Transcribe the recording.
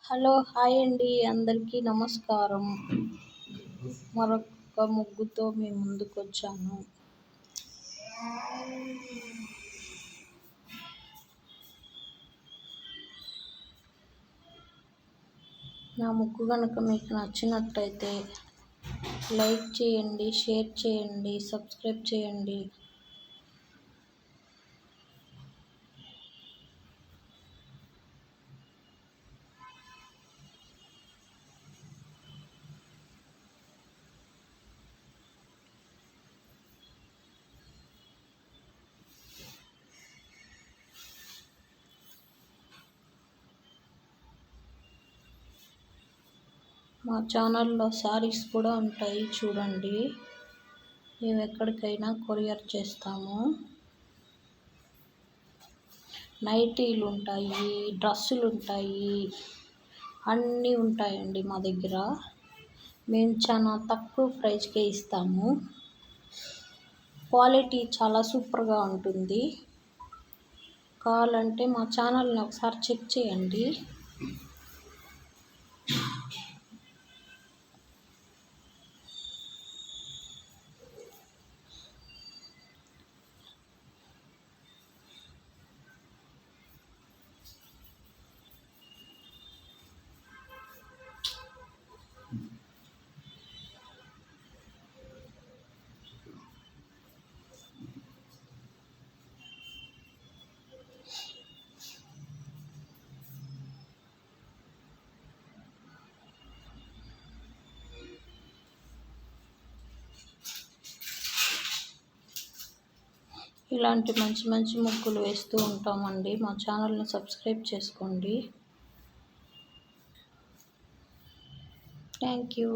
Hello hi అండి అందరికీ నమస్కారం. మరొక ముగ్గుతో మీ ముందుకొచ్చాను. నా ముగ్గు కనుక మీకు నచ్చినట్టయితే లైక్ చేయండి, షేర్ చేయండి, సబ్స్క్రైబ్ చేయండి. మా ఛానల్లో శారీస్ కూడా ఉంటాయి చూడండి. మేము ఎక్కడికైనా కొరియర్ చేస్తాము. నైటీలు ఉంటాయి, డ్రెస్సులు ఉంటాయి, అన్నీ ఉంటాయండి మా దగ్గర. మేము చాలా తక్కువ ప్రైస్కే ఇస్తాము. క్వాలిటీ చాలా సూపర్గా ఉంటుంది. కావాలంటే మా ఛానల్ని ఒకసారి చెక్ చేయండి. ఇలాంటి మంచి మంచి ముగ్గులు వేస్తూ ఉంటామండి. మా ఛానల్ని సబ్స్క్రైబ్ చేసుకోండి. Thank you.